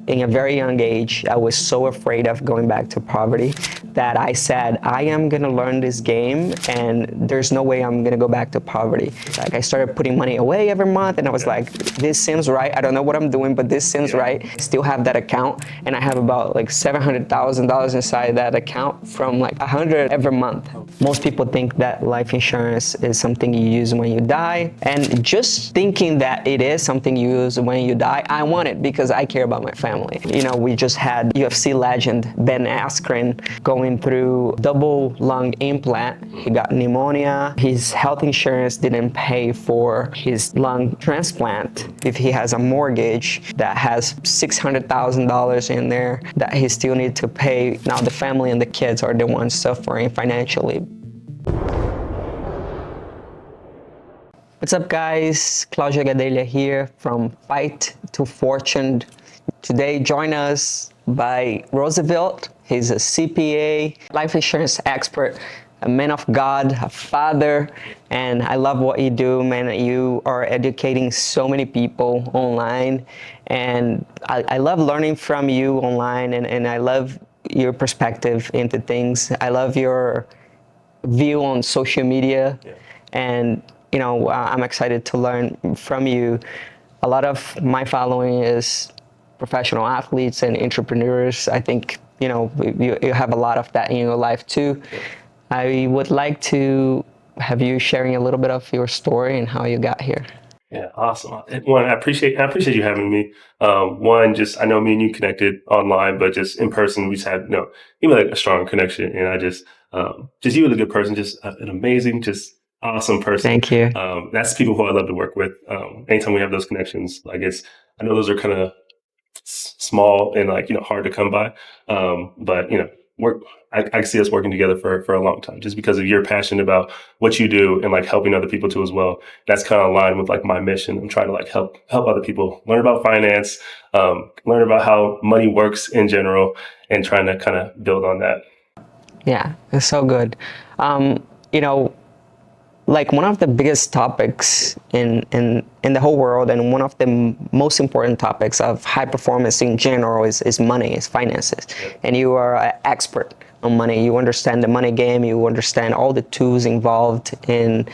in a very young age, I was so afraid of going back to poverty that I said, I am gonna learn this game and there's no way I'm gonna go back to poverty. Like I started putting money away every month and I was like, this seems right. I don't know what I'm doing, but this seems right. I still have that account and I have about like $700,000 inside that account from like 100 every month. Most people think that life insurance is something you use when you die. And just thinking that it is something you use when you die, I want it because I care about my family. You know, we just had UFC legend Ben Askren going through double lung implant. He got pneumonia. His health insurance didn't pay for his lung transplant. If he has a mortgage that has $600,000 in there that he still needs to pay, now the family and the kids are the ones suffering financially. What's up, guys? Claudia Gadelha here from Fight to Fortune. Today, join us by Roosevelt. He's a CPA, life insurance expert, a man of God, a father, and I love what you do, man. You are educating so many people online, and I love learning from you online, and I love your perspective into things. I love your view on social media, and you know, I'm excited to learn from you. A lot of my following is professional athletes and entrepreneurs. I think, you know, you have a lot of that in your life too. I would like to have you sharing a little bit of your story and how you got here. Yeah, awesome. One, I appreciate you having me. One, just I know me and you connected online, but just in person, we just had even like a strong connection. And I just you as a good person, just an amazing, just awesome person. Thank you. That's people who I love to work with. Anytime we have those connections, I know those are kind of small and hard to come by, but I see us working together for a long time just because of your passion about what you do and like helping other people too as well. That's kind of aligned with like my mission. I'm trying to like help other people learn about finance, learn about how money works in general, and trying to kind of build on that. Yeah, it's so good. You know, like one of the biggest topics in the whole world, and one of the most important topics of high performance in general is money, is finances. And you are an expert on money. You understand the money game. You understand all the tools involved in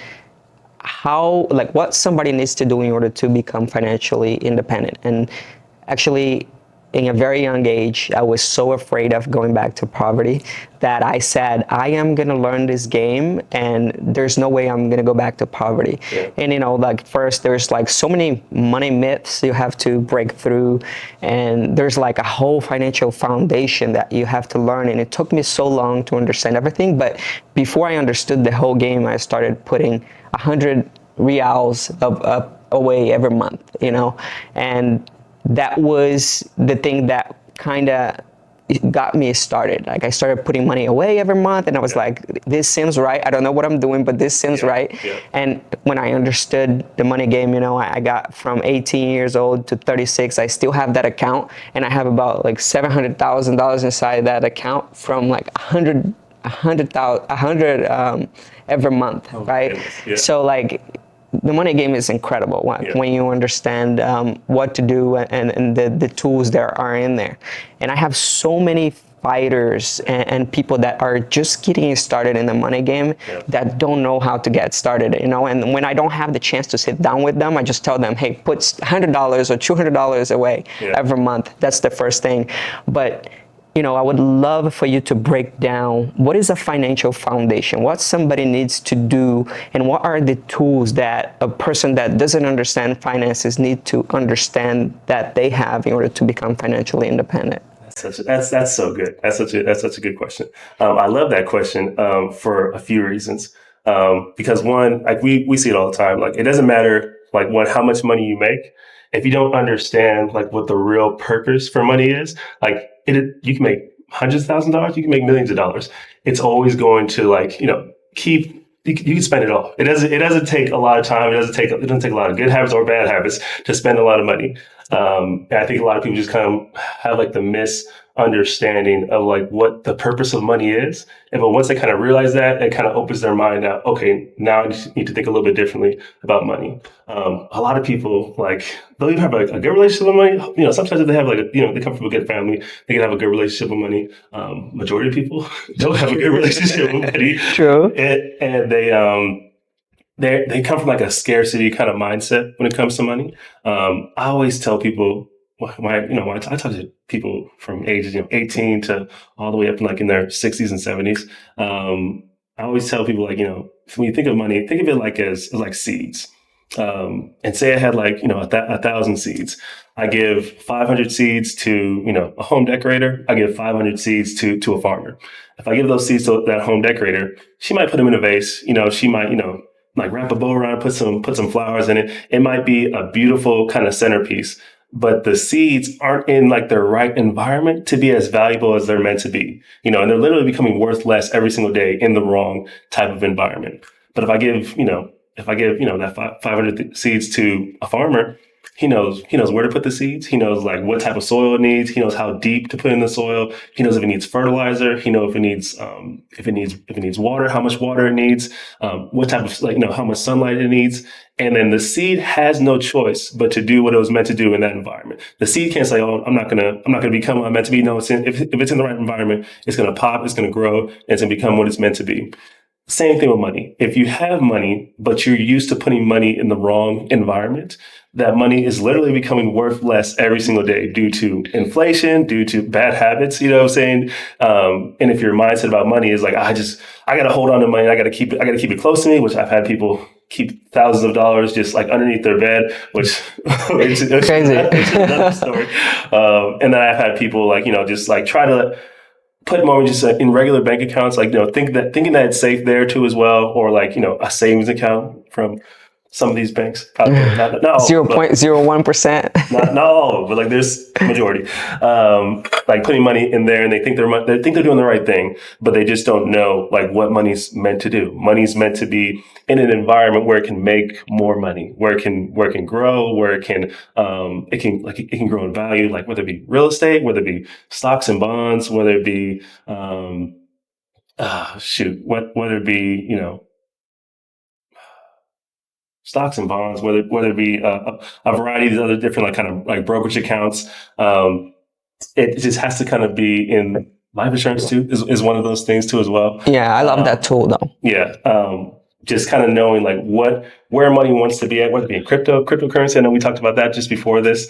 how, like what somebody needs to do in order to become financially independent. And actually, in a very young age, I was so afraid of going back to poverty that I said, I am gonna learn this game and there's no way I'm gonna go back to poverty. And you know, like first there's like so many money myths you have to break through, and there's like a whole financial foundation that you have to learn. And it took me so long to understand everything, but before I understood the whole game, I started putting 100 reals away every month, you know, and that was the thing that kind of got me started. Like I started putting money away every month and I was like, this seems right. I don't know what I'm doing, but this seems right. And when I understood the money game, you know, I got from 18 years old to 36, I still have that account and I have about like $700,000 inside that account from like 100 every month, right? So like, the money game is incredible when you understand what to do and the tools that are in there. And I have so many fighters and people that are just getting started in the money game that don't know how to get started, you know. And when I don't have the chance to sit down with them, I just tell them, hey, put $100 or $200 away every month. That's the first thing. But you know, I would love for you to break down what is a financial foundation, what somebody needs to do, and what are the tools that a person that doesn't understand finances need to understand that they have in order to become financially independent. That's so good. That's such a good question. I love that question for a few reasons. Because one, like we see it all the time. Like it doesn't matter like how much money you make if you don't understand like what the real purpose for money is. Like you can make hundreds of thousands of dollars, you can make millions of dollars. It's always going to you can spend it all. It doesn't take a lot of time. It doesn't take a lot of good habits or bad habits to spend a lot of money. And I think a lot of people just kind of have like the misunderstanding of like what the purpose of money is. And but once they kind of realize that, it kind of opens their mind out. Okay, now I just need to think a little bit differently about money. A lot of people like they'll even have a good relationship with money. Sometimes if they have they come from a good family, they can have a good relationship with money. Majority of people don't have a good relationship with money. True. And they come from like a scarcity kind of mindset when it comes to money. I always tell people when I talk to people from ages 18 to all the way up in their 60s and 70s. I always tell people when you think of money, think of it like as like seeds. And say I had 1,000 seeds. I give 500 seeds to a home decorator. I give 500 seeds to a farmer. If I give those seeds to that home decorator, she might put them in a vase. She might like wrap a bow around, put some flowers in it. It might be a beautiful kind of centerpiece, but the seeds aren't in like the right environment to be as valuable as they're meant to be. And they're literally becoming worth less every single day in the wrong type of environment. But if I give that 500 seeds to a farmer, he knows where to put the seeds. He knows like what type of soil it needs. He knows how deep to put in the soil. He knows if it needs fertilizer. He knows if it needs water, how much water it needs, what type of how much sunlight it needs. And then the seed has no choice but to do what it was meant to do in that environment. The seed can't say, "Oh, I'm not gonna become what I'm meant to be." No, if it's in the right environment, it's gonna pop, it's gonna grow, and it's gonna become what it's meant to be. Same thing with money. If you have money, but you're used to putting money in the wrong environment, that money is literally becoming worth less every single day due to inflation, due to bad habits, you know what I'm saying? And if your mindset about money is like, I got to hold on to money. I got to keep it close to me, which I've had people keep thousands of dollars just like underneath their bed, which is Crazy. another story. And then I've had people just like try to put money just in regular bank accounts, thinking that it's safe there too as well, or a savings account from some of these banks out there. Not all, 0.01%. not all, but there's majority. Putting money in there, and they think they're doing the right thing, but they just don't know what money's meant to do. Money's meant to be in an environment where it can make more money, where it can grow, where it can grow in value, whether it be real estate, whether it be stocks and bonds, whether it be whether it be stocks and bonds, whether it be a variety of these other different brokerage accounts. It just has to kind of be in life insurance too, is one of those things too as well. Yeah, I love that tool though. Yeah. Just kind of knowing where money wants to be at, whether it be in cryptocurrency. I know we talked about that just before this.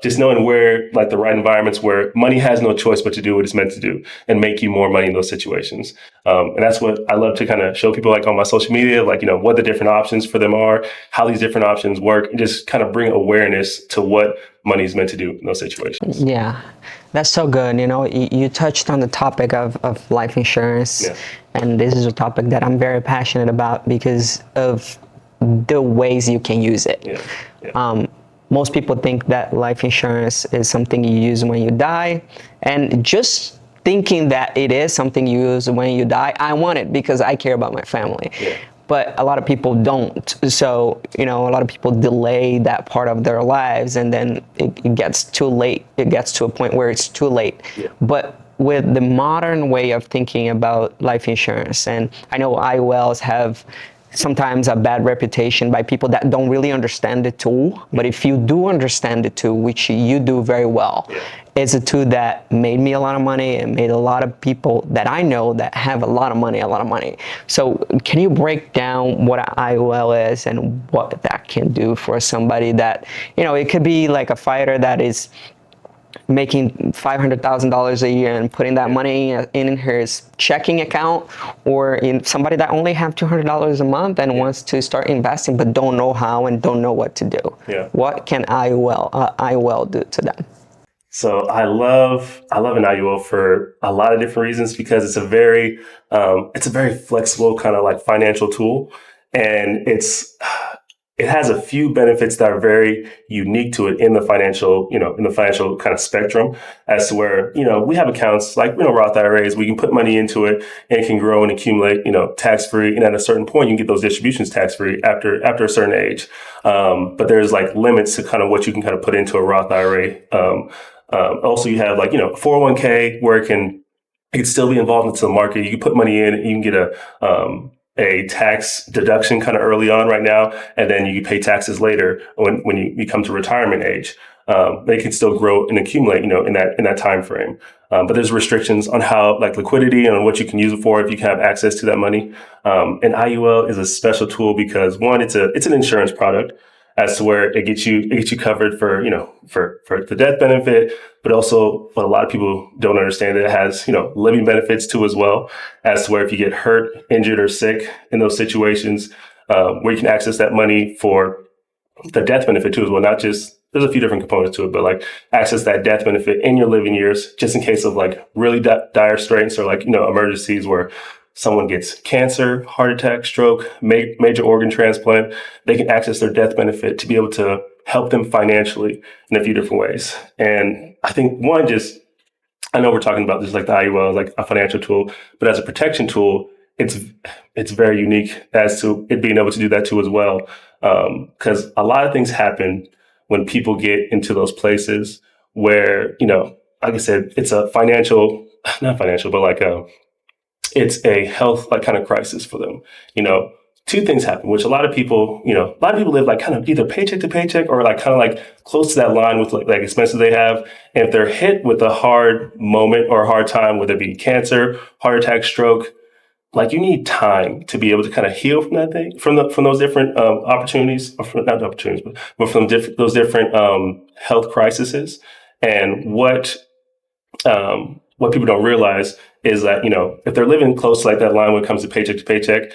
Just knowing where the right environments where money has no choice but to do what it's meant to do and make you more money in those situations. And that's what I love to kind of show people on my social media, what the different options for them are, how these different options work, and just kind of bring awareness to what money is meant to do in those situations. Yeah, that's so good. You touched on the topic of life insurance. Yeah. And this is a topic that I'm very passionate about because of the ways you can use it. Yeah. Yeah. Most people think that life insurance is something you use when you die. And just thinking that it is something you use when you die, I want it because I care about my family. Yeah. But a lot of people don't. So, a lot of people delay that part of their lives, and then it gets too late. It gets to a point where it's too late. Yeah. But with the modern way of thinking about life insurance, and I know IULs have sometimes a bad reputation by people that don't really understand the tool, but if you do understand the tool, which you do very well, it's a tool that made me a lot of money and made a lot of people that I know that have a lot of money. So can you break down what an IUL is and what that can do for somebody that, it could be like a fighter that is making $500,000 a year and putting that money in his checking account, or in somebody that only have $200 a month and wants to start investing but don't know how and don't know what to do. Yeah. What can IUL do to them? So I love an IUL for a lot of different reasons, because it's a very flexible kind of financial tool, and it has a few benefits that are very unique to it in the financial, in the financial kind of spectrum, as to where, we have accounts like, Roth IRAs, we can put money into it and it can grow and accumulate, tax free. And at a certain point, you can get those distributions tax free after a certain age. But there's like limits to kind of what you can kind of put into a Roth IRA. Also, you have like, 401k where it can still be involved into the market. You can put money in, you can get a tax deduction kind of early on right now, and then you can pay taxes later when you come to retirement age. They can still grow and accumulate, in that time frame. But there's restrictions on how, like, liquidity and on what you can use it for if you can have access to that money. And IUL is a special tool because, one, it's an insurance product, as to where it gets you covered for the death benefit, but also what a lot of people don't understand, it has living benefits too as well, as to where if you get hurt, injured, or sick in those situations, where you can access that money for the death benefit too as well. Not just, there's a few different components to it, but like access that death benefit in your living years, just in case of like really dire straits or like emergencies where someone gets cancer, heart attack, stroke, major organ transplant, they can access their death benefit to be able to help them financially in a few different ways. And I think I know we're talking about this like the IUL, like a financial tool, but as a protection tool, it's very unique as to it being able to do that too as well. Because a lot of things happen when people get into those places where, like I said, it's a not financial, but like it's a health like kind of crisis for them. Two things happen, which a lot of people live like kind of either paycheck to paycheck or like kind of like close to that line with like expenses they have. And if they're hit with a hard moment or a hard time, whether it be cancer, heart attack, stroke, like you need time to be able to kind of heal from that thing, from those different opportunities, or not opportunities, but from those different health crises. And what people don't realize is that, if they're living close to like that line when it comes to paycheck,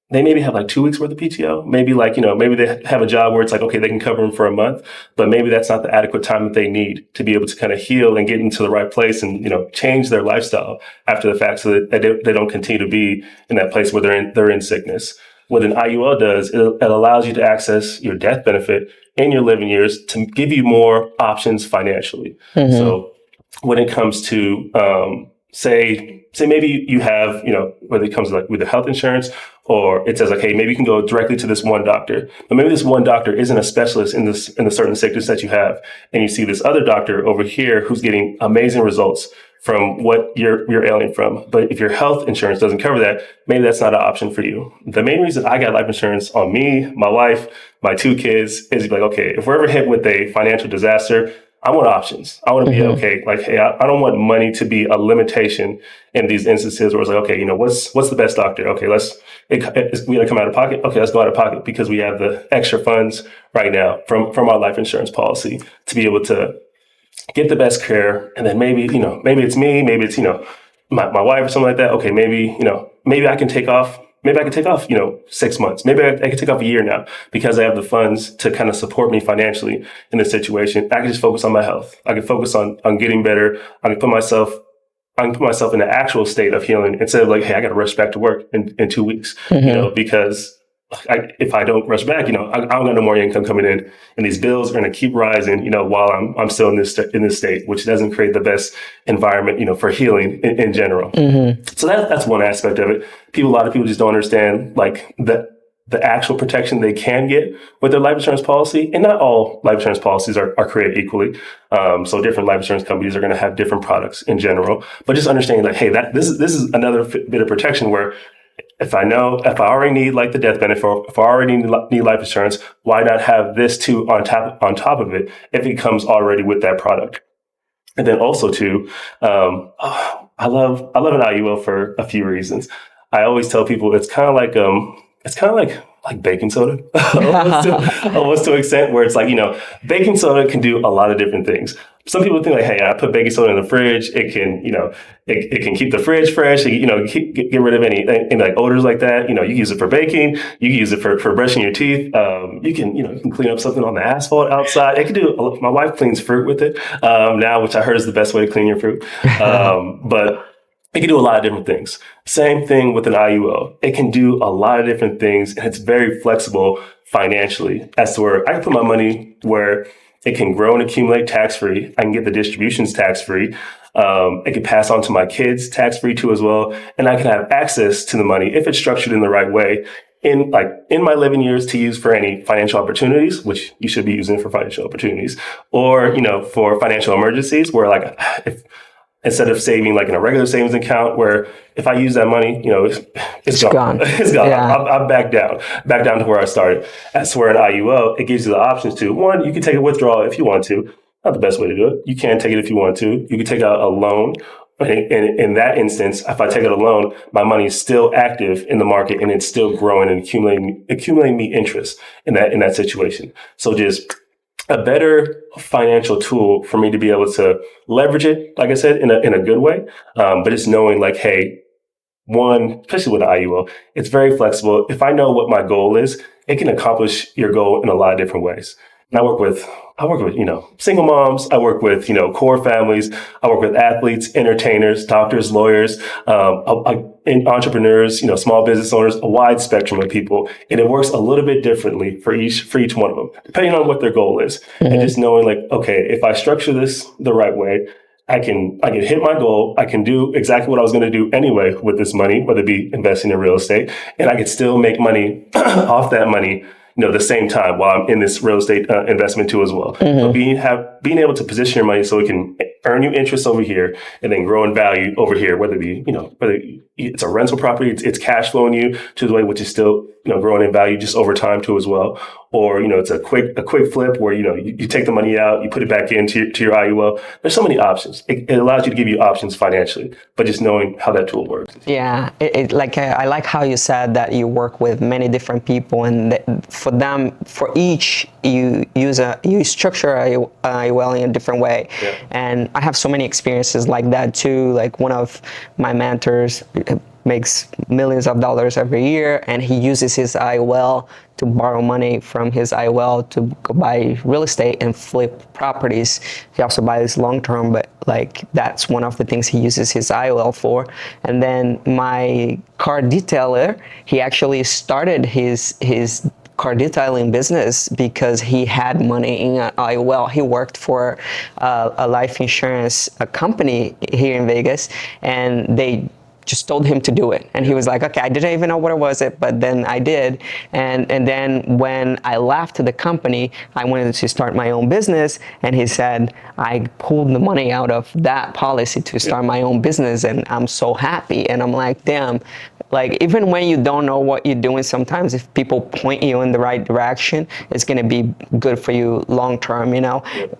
they maybe have like 2 weeks worth of PTO. Maybe maybe they have a job where it's like, okay, they can cover them for a month, but maybe that's not the adequate time that they need to be able to kind of heal and get into the right place and, change their lifestyle after the fact, so that they don't continue to be in that place where they're in sickness. What an IUL does, it allows you to access your death benefit in your living years to give you more options financially. Mm-hmm. So when it comes to, say maybe you have, whether it comes to like with the health insurance, or it says like, hey, maybe you can go directly to this one doctor, but maybe this one doctor isn't a specialist in the certain sickness that you have. And you see this other doctor over here who's getting amazing results from what you're ailing from. But if your health insurance doesn't cover that, maybe that's not an option for you. The main reason I got life insurance on me, my wife, my 2 kids is like, okay, if we're ever hit with a financial disaster, I want options. I want to be okay. Like, hey, I don't want money to be a limitation in these instances where it's like, okay, what's the best doctor? Okay, we got to come out of pocket. Okay, let's go out of pocket because we have the extra funds right now from our life insurance policy to be able to get the best care. And then maybe it's me, maybe it's, my wife or something like that. Okay, maybe I can take off. Maybe I can take off, 6 months. Maybe I can take off a year now because I have the funds to kind of support me financially in this situation. I can just focus on my health. I can focus on getting better. I can put myself in an actual state of healing instead of like, hey, I got to rush back to work in 2 weeks, because if I don't rush back, I don't got no more income coming in, and these bills are going to keep rising, while I'm still in this state, which doesn't create the best environment, for healing in general. Mm-hmm. So that's one aspect of it. A lot of people just don't understand like the actual protection they can get with their life insurance policy, and not all life insurance policies are created equally. So different life insurance companies are going to have different products in general, but just understanding like, hey, this is another bit of protection where, if I already need like the death benefit, or if I already need life insurance, why not have this too on top of it if it comes already with that product? And then also too, I love an IUL for a few reasons. I always tell people it's kind of like baking soda, almost to an extent where it's like, baking soda can do a lot of different things. Some people think like, hey, I put baking soda in the fridge. It can, it can keep the fridge fresh. Get rid of any like odors like that. You can use it for baking. You can use it for brushing your teeth. You can clean up something on the asphalt outside. It can do. My wife cleans fruit with it now, which I heard is the best way to clean your fruit. But it can do a lot of different things. Same thing with an IUL. It can do a lot of different things, and it's very flexible financially as to where I can put my money where it can grow and accumulate tax-free. I can get the distributions tax-free. It can pass on to my kids tax-free too as well. And I can have access to the money if it's structured in the right way in my living years to use for any financial opportunities, which you should be using for financial opportunities, or, for financial emergencies where if instead of saving like in a regular savings account where if I use that money, it's gone. It's gone. Yeah. I'm back down to where I started. As to where an IUL, it gives you the options to, one, you can take a withdrawal if you want to. Not the best way to do it. You can take it if you want to. You can take out a loan. And in that instance, if I take out a loan, my money is still active in the market and it's still growing and accumulating me interest in that situation. So just a better financial tool for me to be able to leverage it, like I said, in a good way. But it's knowing like, hey, one, especially with the IUL, it's very flexible. If I know what my goal is, it can accomplish your goal in a lot of different ways. And I work with, single moms. I work with, core families. I work with athletes, entertainers, doctors, lawyers, and entrepreneurs, small business owners, a wide spectrum of people. And it works a little bit differently for each one of them, depending on what their goal is. Mm-hmm. And just knowing like, okay, if I structure this the right way, I can hit my goal. I can do exactly what I was going to do anyway with this money, whether it be investing in real estate, and I can still make money off that money, the same time while I'm in this real estate investment too as well. Mm-hmm. So being able to position your money so it can earn you interest over here and then grow in value over here, whether it be, whether it's a rental property, it's cash flowing you to the way which is still, growing in value just over time too as well. Or, it's a quick flip where, you take the money out, you put it back into your IUL. There's so many options. It allows you to give you options financially, but just knowing how that tool works. Yeah. I like how you said that you work with many different people and for each, you structure IUL in a different way. Yeah. And I have so many experiences like that too. Like one of my mentors makes millions of dollars every year, and he uses his IUL to borrow money from his IUL to go buy real estate and flip properties. He also buys long term, but that's one of the things he uses his IUL for. And then my car detailer, he actually started his car detailing business because he had money in an IUL. He worked for a life insurance company here in Vegas, and they just told him to do it. And he was like, okay, I didn't even know what it was, but then I did. And then when I left the company, I wanted to start my own business. And he said, I pulled the money out of that policy to start my own business. And I'm so happy. And I'm like, damn, even when you don't know what you're doing, sometimes if people point you in the right direction, it's going to be good for you long term,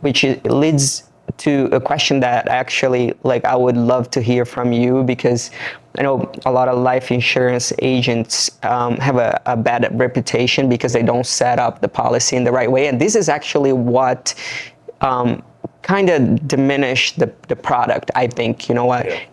which leads to a question that actually I would love to hear from you, because I know a lot of life insurance agents have a bad reputation because they don't set up the policy in the right way. And this is actually what kind of diminish the product, I think.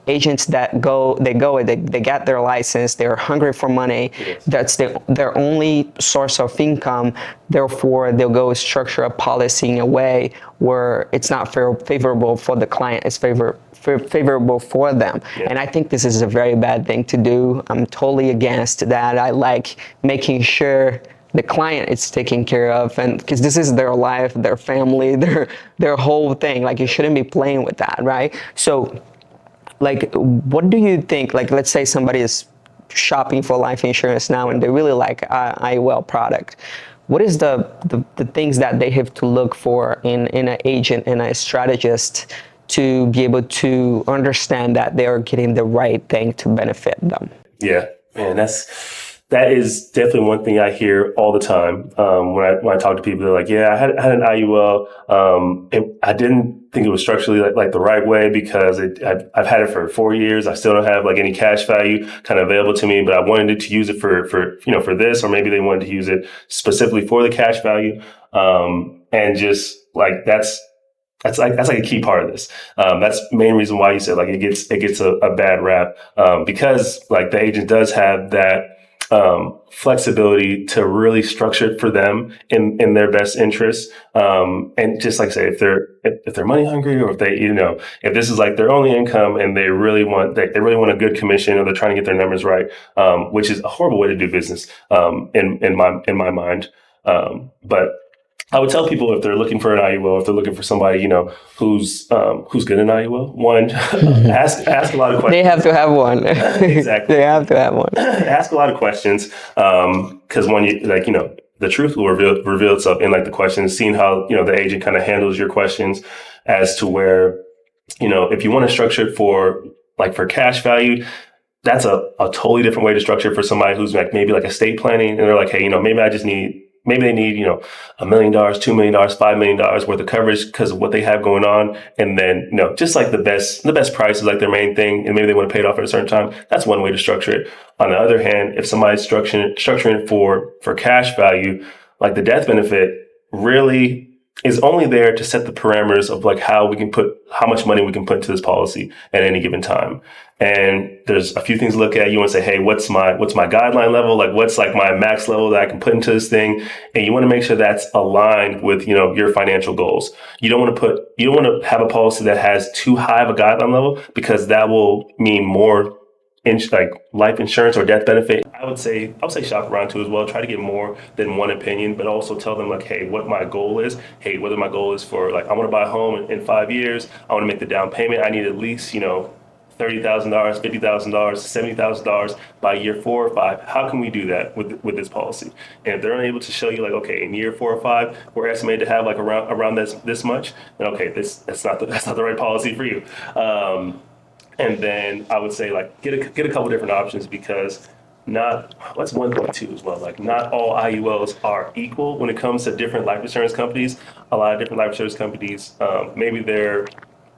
Agents that they get their license, they're hungry for money. Yes. That's their only source of income. Therefore, they'll go structure a policy in a way where it's not favorable for the client, it's favorable for them. Yeah. And I think this is a very bad thing to do. I'm totally against that. I like making sure the client is taken care of, and because this is their life, their family, their whole thing. You shouldn't be playing with that, right? So, what do you think? Let's say somebody is shopping for life insurance now, and they really like IUL product. What is the things that they have to look for in an agent and a strategist to be able to understand that they are getting the right thing to benefit them? Yeah, man, that is definitely one thing I hear all the time. When I talk to people, they're like, yeah, I had an IUL. I didn't think it was structurally like the right way because I've had it for 4 years. I still don't have any cash value kind of available to me, but I wanted to use it for this, or maybe they wanted to use it specifically for the cash value. And just that's a key part of this. That's the main reason why you said it gets a bad rap, because the agent does have that flexibility to really structure it for them in their best interest. And just like I say, if they're money hungry, or if they, if this is like their only income and they really want a good commission, or they're trying to get their numbers right, which is a horrible way to do business, in my mind. But I would tell people, if they're looking for an IUL, if they're looking for somebody, who's good in IUL, one, ask a lot of questions. They have to have one. Exactly. They have to have one. Ask a lot of questions, because when the truth will reveal itself in like the questions, seeing how the agent kind of handles your questions, as to where, if you want to structure it for cash value, that's a totally different way to structure it for somebody who's like maybe like estate planning, and they're like, hey, maybe they need, $1 million, $2 million, $5 million worth of coverage because of what they have going on. And then, just like the best price is like their main thing. And maybe they want to pay it off at a certain time. That's one way to structure it. On the other hand, if somebody's structuring it for cash value, like the death benefit really is only there to set the parameters of like how much money we can put into this policy at any given time. And there's a few things to look at. You want to say, hey, what's my guideline level? Like, what's like my max level that I can put into this thing? And you want to make sure that's aligned with, your financial goals. You don't want to have a policy that has too high of a guideline level, because that will mean more like life insurance or death benefit. I would say shop around too as well. Try to get more than one opinion, but also tell them like, hey, what my goal is. Hey, whether my goal is for like, I want to buy a home in 5 years. I want to make the down payment. I need at least, $30,000, $50,000, $70,000 by year 4 or 5. How can we do that with this policy? And if they're unable to show you like, okay, in year 4 or 5, we're estimated to have like around this much, then okay, that's not the right policy for you. And then I would say like get a couple different options, because that's one thing too as well. Like, not all IULs are equal when it comes to different life insurance companies. A lot of different life insurance companies, maybe they're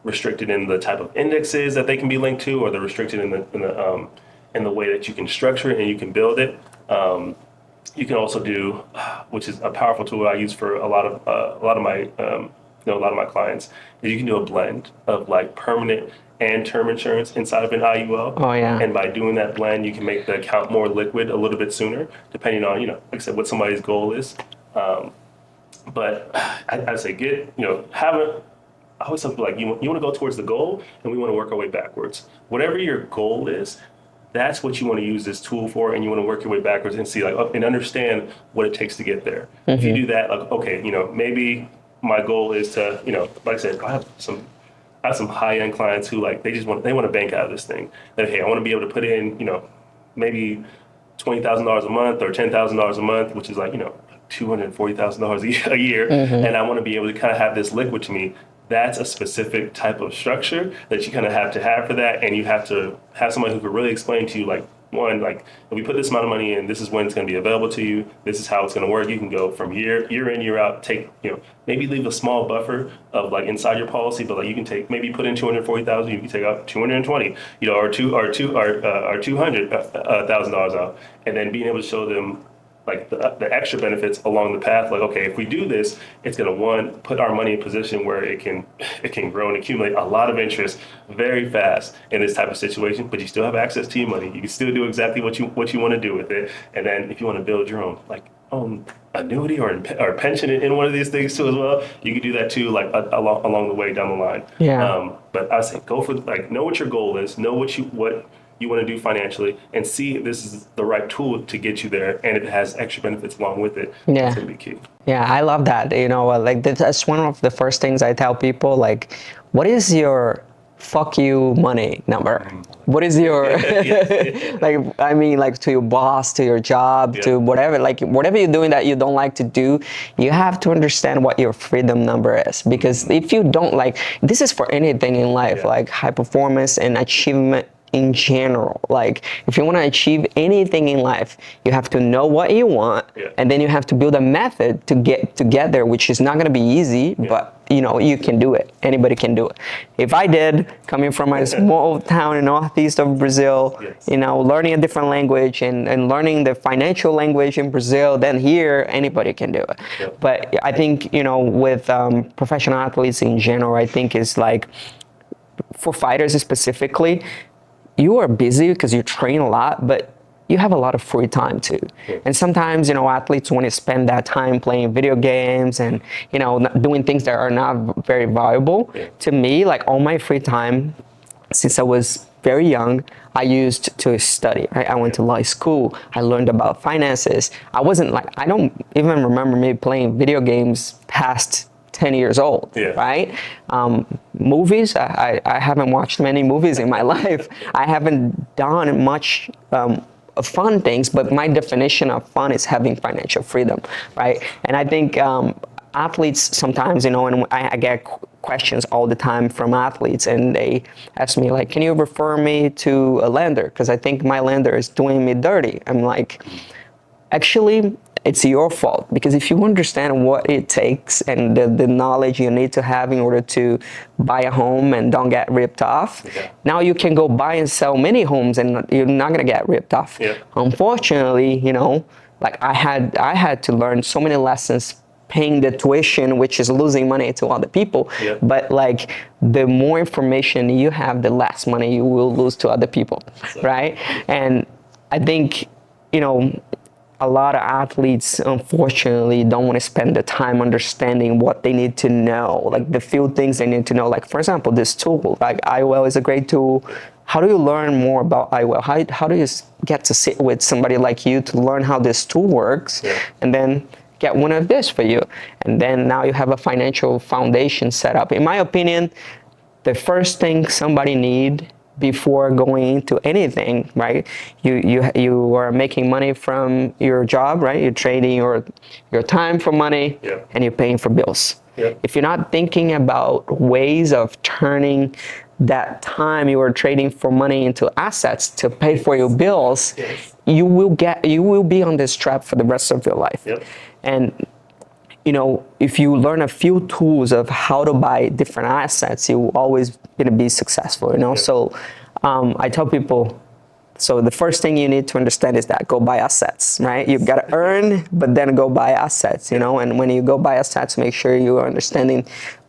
restricted in the type of indexes that they can be linked to, or they're restricted in the way that you can structure it and you can build it. You can also do, which is a powerful tool I use for a lot of my clients, is you can do a blend of like permanent and term insurance inside of an IUL. Oh yeah. And by doing that blend, you can make the account more liquid a little bit sooner, depending on, like I said, what somebody's goal is. But I'd say I always tell people, like, you want to go towards the goal, and we want to work our way backwards. Whatever your goal is, that's what you want to use this tool for, and you want to work your way backwards and see and understand what it takes to get there. Mm-hmm. If you do that, like, okay, maybe my goal is to, like I said, I have some high-end clients who like they want to bank out of this thing. That, hey, I want to be able to put in, maybe $20,000 a month or $10,000 a month, which is like, $240,000 a year, mm-hmm. and I want to be able to kind of have this liquid to me. That's a specific type of structure that you kind of have to have for that, and you have to have somebody who can really explain to you, like, one, like, if we put this amount of money in, this is when it's going to be available to you. This is how it's going to work. You can go from year in, year out. Take, maybe leave a small buffer of like inside your policy, but like you can take, maybe put in 240,000. You can take out 220, or $200,000 out, and then being able to show them like the extra benefits along the path. Like, okay, if we do this, it's going to put our money in a position where it can grow and accumulate a lot of interest very fast in this type of situation, but you still have access to your money. You can still do exactly what you want to do with it. And then if you want to build your own annuity or pension in one of these things too as well, you can do that too, like along the way down the line. Yeah. But I say go for know what your goal is, know what you want to do financially, and see if this is the right tool to get you there, and it has extra benefits along with it. Yeah. That's going to be key. Yeah, I love that. Like that's one of the first things I tell people, like, what is your fuck you money number? What is your, like to your boss, to your job, to whatever you're doing that you don't like to do, you have to understand what your freedom number is. Because if you don't, this is for anything in life, like high performance and achievement in general. Like, if you want to achieve anything in life, you have to know what you want, and then you have to build a method to get there, which is not going to be easy, but you can do it. Anybody can do it. If I did, coming from a small town in northeast of Brazil, learning a different language and learning the financial language in Brazil, then here anybody can do it. But I think with professional athletes in general, I think is like, for fighters specifically, you are busy because you train a lot, but you have a lot of free time too. And sometimes, athletes want to spend that time playing video games and, doing things that are not very valuable. To me, like all my free time, since I was very young, I used to study, right? I went to law school. I learned about finances. I don't even remember me playing video games past 10 years old, right? Movies, I haven't watched many movies in my life. I haven't done much fun things, but my definition of fun is having financial freedom, right? And I think athletes sometimes, and I get questions all the time from athletes, and they ask me like, can you refer me to a lender? Because I think my lender is doing me dirty. I'm like, actually, it's your fault, because if you understand what it takes and the knowledge you need to have in order to buy a home and don't get ripped off, now you can go buy and sell many homes and you're not going to get ripped off. Unfortunately, like I had to learn so many lessons paying the tuition, which is losing money to other people. But like the more information you have, the less money you will lose to other people, right? And I think, a lot of athletes, unfortunately, don't want to spend the time understanding what they need to know, like the few things they need to know. Like, for example, this tool, like IUL is a great tool. How do you learn more about IUL? How do you get to sit with somebody like you to learn how this tool works, and then get one of this for you? And then now you have a financial foundation set up. In my opinion, the first thing somebody need before going into anything, right? You are making money from your job, right? You're trading your time for money, and you're paying for bills. If you're not thinking about ways of turning that time you are trading for money into assets to pay for your bills, you will be on this trap for the rest of your life. And if you learn a few tools of how to buy different assets, you're always going to be successful, So I tell people, so the first thing you need to understand is that go buy assets, right? You've got to earn, but then go buy assets, And when you go buy assets, make sure you are understanding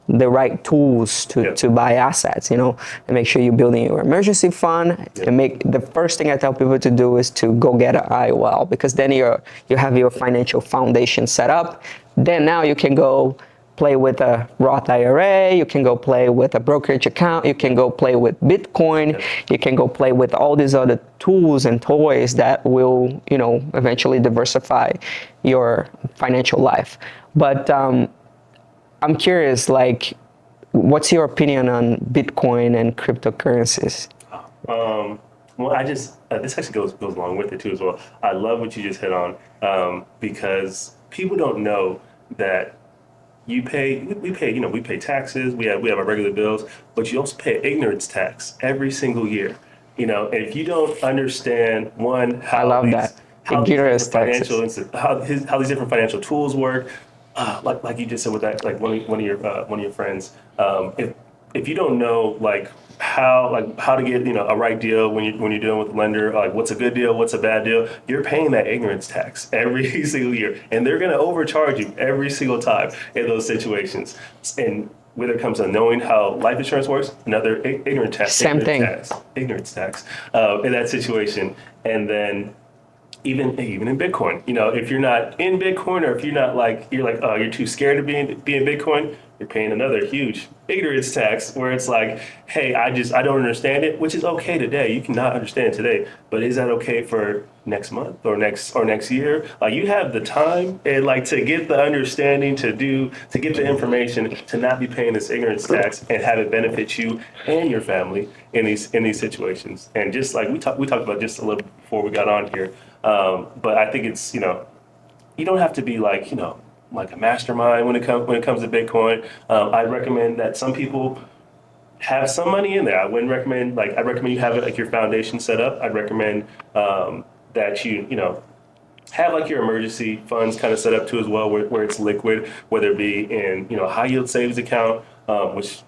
the right tools to buy assets, and make sure you're building your emergency fund. And the first thing I tell people to do is to go get an IUL, because then you have your financial foundation set up. Then now you can go play with a Roth IRA, you can go play with a brokerage account, you can go play with Bitcoin, you can go play with all these other tools and toys that will, eventually diversify your financial life. But I'm curious, like, what's your opinion on Bitcoin and cryptocurrencies? Well, this actually goes along with it too as well. I love what you just hit on, because people don't know that we pay taxes, we have our regular bills, but you also pay ignorance tax every single year. And if you don't understand how these different financial tools work, like you just said with that, like one of your friends, if you don't know like how to get a right deal when you're dealing with a lender, like what's a good deal, what's a bad deal, you're paying that ignorance tax every single year, and they're going to overcharge you every single time in those situations. And when it comes to knowing how life insurance works, another ignorance tax in that situation. And then even in Bitcoin, if you're not in Bitcoin, or if you're too scared to be in Bitcoin, you're paying another huge ignorance tax, where it's like, hey, I don't understand it, which is okay today. You cannot understand it today, but is that okay for next month or next year? Like, you have the time and like to get the understanding, to get the information, to not be paying this ignorance tax and have it benefit you and your family in these situations. And just like we talked about just a little before we got on here, but I think it's you don't have to be like like a mastermind when it comes to Bitcoin. I recommend that some people have some money in there. I'd recommend you have it like your foundation set up. I'd recommend that you have like your emergency funds kind of set up too as well, where it's liquid, whether it be in high yield savings account, which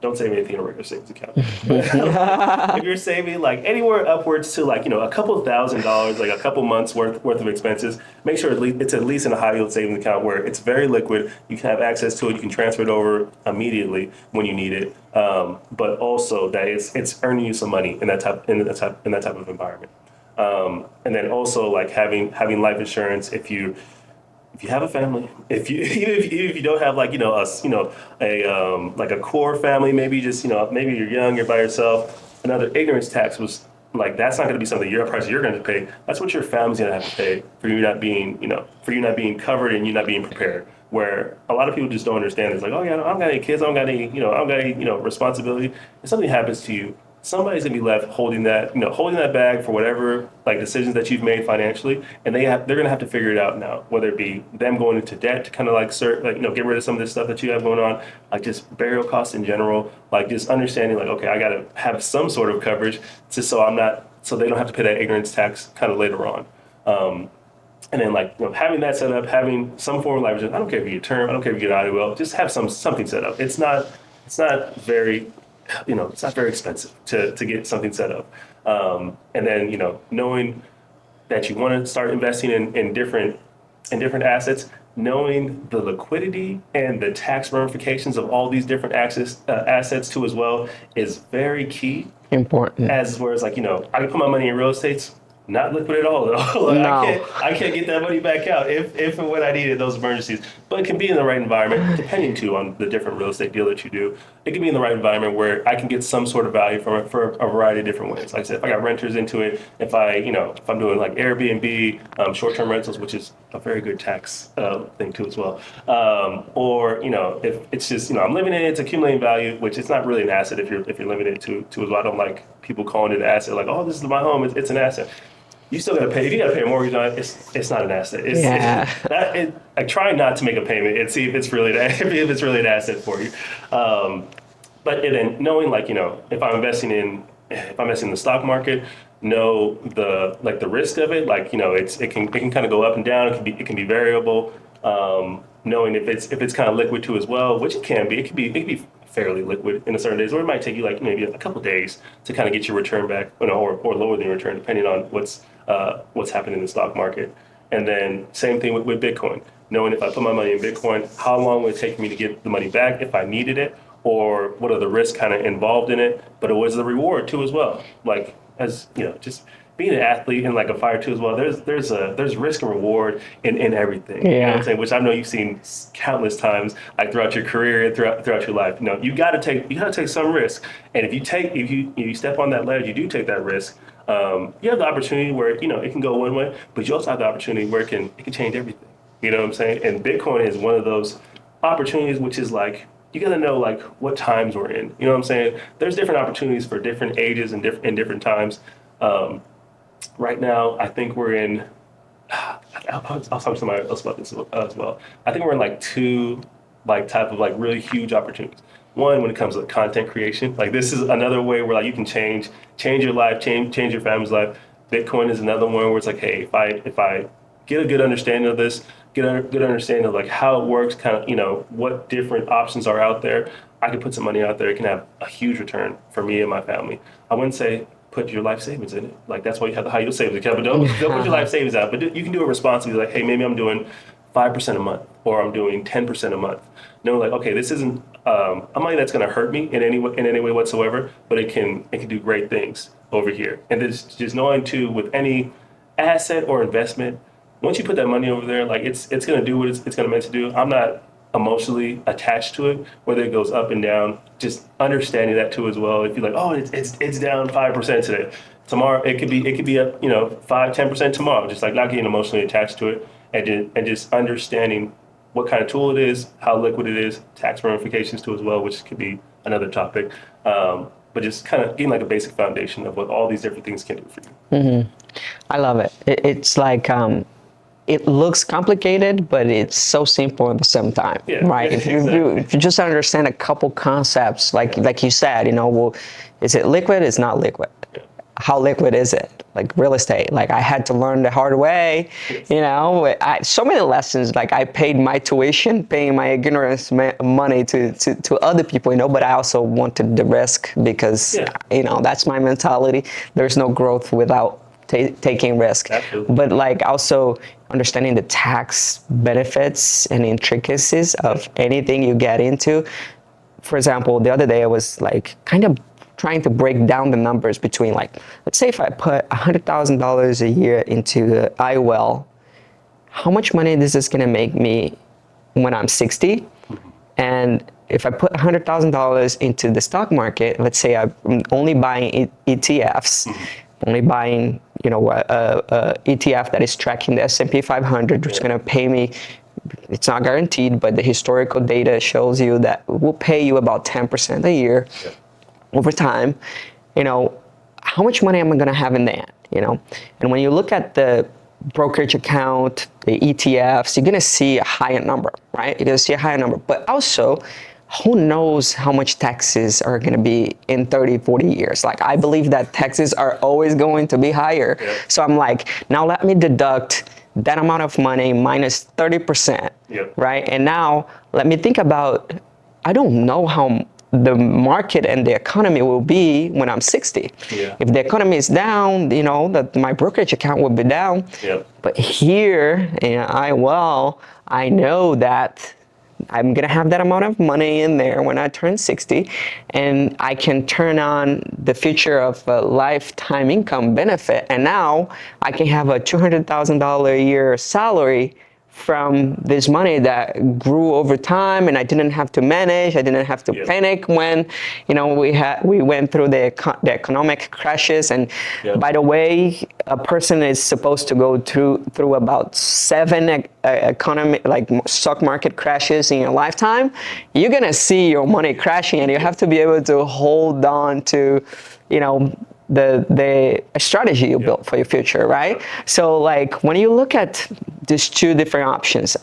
don't save anything in a regular savings account. If you're saving like anywhere upwards to like a couple $1,000s, like a couple months worth of expenses, make sure it's at least in a high yield savings account where it's very liquid. You can have access to it. You can transfer it over immediately when you need it. But also that it's earning you some money in that type of environment. And then also like having life insurance if you have a family, if you even if you don't have like a like a core family, maybe just maybe you're young, you're by yourself. Another ignorance tax was like that's not going to be something your price you're going to pay. That's what your family's going to have to pay for you not being for you not being covered and you not being prepared. Where a lot of people just don't understand. It's like, oh yeah, I don't got any kids, I don't got any I don't got any responsibility. If something happens to you, somebody's gonna be left holding that, holding that bag for whatever like decisions that you've made financially, and they're gonna have to figure it out now. Whether it be them going into debt to kind of like get rid of some of this stuff that you have going on, like just burial costs in general, like just understanding like, okay, I gotta have some sort of coverage just so I'm not so they don't have to pay that ignorance tax kind of later on. And then like having that set up, having some form of life insurance. I don't care if you get term, I don't care if you get IUL, just have something set up. It's not very it's not very expensive to get something set up. And then, knowing that you want to start investing in different assets, knowing the liquidity and the tax ramifications of all these different assets too as well is very key. Important. As whereas like, I can put my money in real estate, not liquid at all though. Like, No. I can't get that money back out if and when I needed those emergencies. But it can be in the right environment, depending too on the different real estate deal that you do. It can be in the right environment where I can get some sort of value from it for a variety of different ways. Like I said, if I got renters into it, if I'm doing like Airbnb, short-term rentals, which is a very good tax thing too as well. Or if it's just I'm living in it, it's accumulating value, which it's not really an asset if you're living in it too as well. I don't like people calling it an asset, like, oh, this is my home, it's an asset. You still got to pay. If you got to pay a mortgage on it, it's not an asset. I try not to make a payment and see if it's really an asset for you. But then knowing like if I'm investing in the stock market, know the risk of it. Like it can kind of go up and down. It can be variable. Knowing if it's kind of liquid too as well, which it can be. It can be fairly liquid in a certain days, or it might take you like maybe a couple days to kind of get your return back, or lower the return depending on what's happening in the stock market. And then same thing with Bitcoin. Knowing if I put my money in Bitcoin, how long would it take me to get the money back if I needed it, or what are the risks kind of involved in it? But what is the reward too as well? Like as just being an athlete and like a fighter too as well, there's risk and reward in everything. Yeah. You know what I'm saying? Which I know you've seen countless times, like throughout your career and throughout your life. You gotta take some risk. And if you step on that ledge, you do take that risk. You have the opportunity where it can go one way, but you also have the opportunity where it can change everything. You know what I'm saying? And Bitcoin is one of those opportunities, which is like you got to know like what times we're in. You know what I'm saying? There's different opportunities for different ages and different times. Right now, I think we're in. I'll talk to somebody else about this as well. I think we're in like two type of like really huge opportunities. One, when it comes to content creation, like this is another way where like you can change your life, change your family's life. Bitcoin is another one where it's like, hey, if I get a good understanding of this, get a good understanding of like how it works, kind of what different options are out there, I can put some money out there. It can have a huge return for me and my family. I wouldn't say put your life savings in it. Like that's why you have the high yield savings account. But don't put your life savings out. But you can do it responsibly. Like, hey, maybe I'm doing 5% a month, or I'm doing 10% a month. Like, okay, this isn't a money that's going to hurt me in any way whatsoever, but it can do great things over here. And just knowing too, with any asset or investment, once you put that money over there, like it's going to do what it's going to meant to do. I'm not emotionally attached to it, whether it goes up and down. Just understanding that too as well. If you're like, oh, it's down 5% today, tomorrow it could be up 5-10% tomorrow. Just like not getting emotionally attached to it, and just understanding what kind of tool it is, how liquid it is, tax ramifications too as well, which could be another topic. But just kind of getting like a basic foundation of what all these different things can do for you. I love it. It's like it looks complicated, but it's so simple at the same time, right? If you just understand a couple concepts, like you said, well, is it liquid? It's not liquid. How liquid is it? Like real estate. Like I had to learn the hard way, so many lessons. Like I paid my tuition, paying my ignorance money to other people, but I also wanted the risk because, that's my mentality. There's no growth without taking risk. Absolutely. But like also understanding the tax benefits and intricacies of anything you get into. For example, the other day I was like kind of trying to break down the numbers between, like, let's say if I put $100,000 a year into the IUL, how much money this is going to make me when I'm 60? And if I put $100,000 into the stock market, let's say I'm only buying ETFs, only buying, you know, a ETF that is tracking the S&P 500, which is going to pay me. It's not guaranteed, but the historical data shows you that it will pay you about 10% a year over time. You know, how much money am I going to have in the end? You know, and when you look at the brokerage account, the ETFs, you're going to see a higher number, right? You're going to see a higher number. But also, who knows how much taxes are going to be in 30, 40 years? Like, I believe that taxes are always going to be higher. Yeah. So I'm like, now let me deduct that amount of money minus 30%, right? And now let me think about, I don't know how the market and the economy will be when I'm 60. Yeah. If the economy is down, you know, that my brokerage account will be down. Yeah. But here in IUL, I know that I'm gonna have that amount of money in there when I turn 60, and I can turn on the feature of a lifetime income benefit, and now I can have a $200,000 a year salary from this money that grew over time, and I didn't have to manage. I didn't have to panic when, you know, we went through the economic crashes. And by the way, a person is supposed to go through about 7 economic, like, stock market crashes in your lifetime. You're gonna see your money crashing, and you have to be able to hold on to, you know, the strategy you built for your future, right? So, like, when you look at these two different options,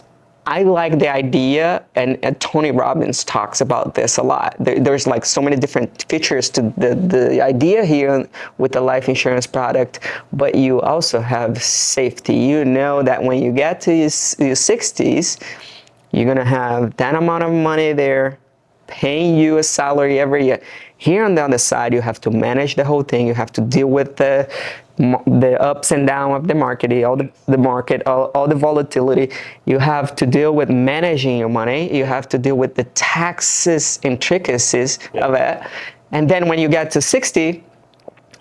I like the idea, and Tony Robbins talks about this a lot. There's like so many different features to the idea here with the life insurance product, but you also have safety. You know that when you get to your 60s, you're gonna have that amount of money there paying you a salary every year. Here on the other side, you have to manage the whole thing. You have to deal with the ups and downs of the market, all the volatility. You have to deal with managing your money. You have to deal with the taxes intricacies of it. And then when you get to 60,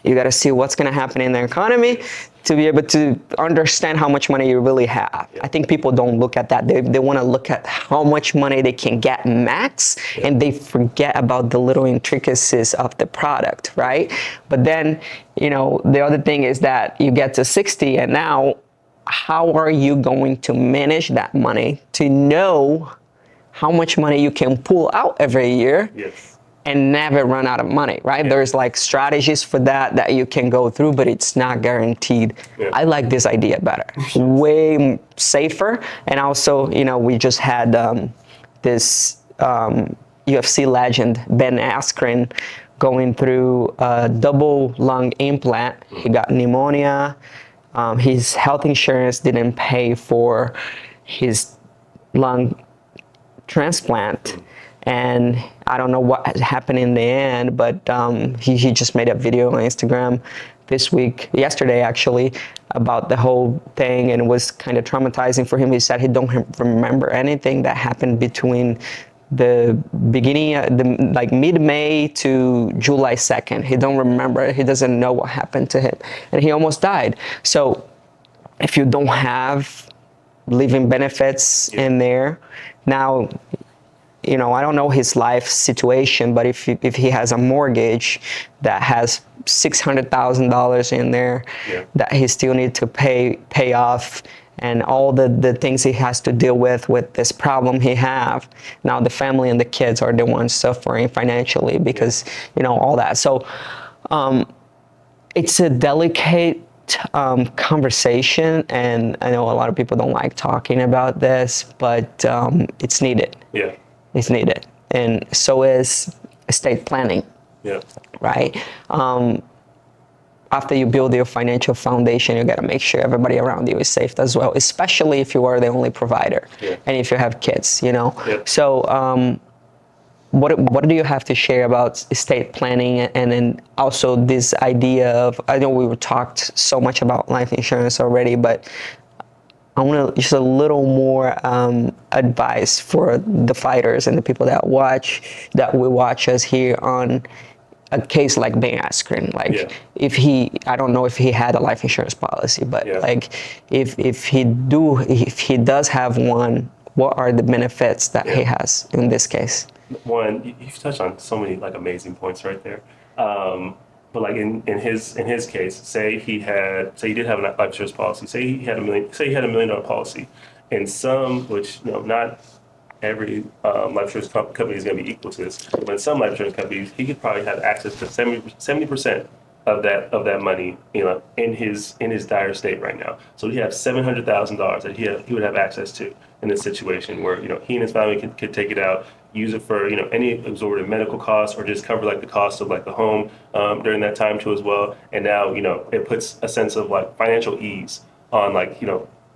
you got to see what's going to happen in the economy to be able to understand how much money you really have. I think people don't look at that. They want to look at how much money they can get max, and they forget about the little intricacies of the product, right? But then, you know, the other thing is that you get to 60, and now how are you going to manage that money to know how much money you can pull out every year? And never run out of money, right? There's like strategies for that you can go through, but it's not guaranteed. I like this idea better. Way safer. And also, you know, we just had this UFC legend, Ben Askren, going through a double lung implant. He got pneumonia. His health insurance didn't pay for his lung transplant. And I don't know what happened in the end, but he just made a video on Instagram yesterday actually, about the whole thing, and it was kind of traumatizing for him. He said he don't remember anything that happened between the beginning, like mid-May to July 2nd. He don't remember. He doesn't know what happened to him, and he almost died. So if you don't have living benefits in there, now, you know, I don't know his life situation, but if he has a mortgage that has $600,000 in there that he still needs to pay off, and all the things he has to deal with this problem he have, now the family and the kids are the ones suffering financially because, you know, all that. So it's a delicate conversation, and I know a lot of people don't like talking about this, but it's needed. It's needed, and so is estate planning. Right? After you build your financial foundation, you got to make sure everybody around you is safe as well, especially if you are the only provider and if you have kids, you know. So what do you have to share about estate planning, and then also this idea of, I know we talked so much about life insurance already, but I want just a little more advice for the fighters and the people that will watch us here on a case like Ben Askren. Like Yeah. if he, I don't know if he had a life insurance policy, but Yeah. like if he does have one, what are the benefits that he has in this case? One, you've touched on so many like amazing points right there. But like in his case, say he did have a life insurance policy. Say he had $1 million policy, and some, which not every life insurance company is going to be equal to this, but in some life insurance companies, he could probably have access to 70% of that money, in his dire state right now. So he has $700,000 that he would have access to in this situation where he and his family could take it out, use it for any exorbitant medical costs, or just cover like the cost of like the home during that time too as well. And now it puts a sense of like financial ease on like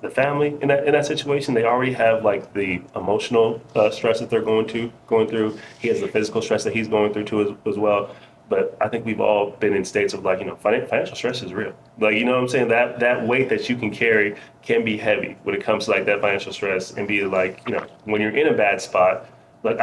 the family in that situation. They already have like the emotional stress that they're going through. He has the physical stress that he's going through too as well. But I think we've all been in states of like, financial stress is real. Like, what I'm saying? That weight that you can carry can be heavy when it comes to like that financial stress, and be like, when you're in a bad spot, like,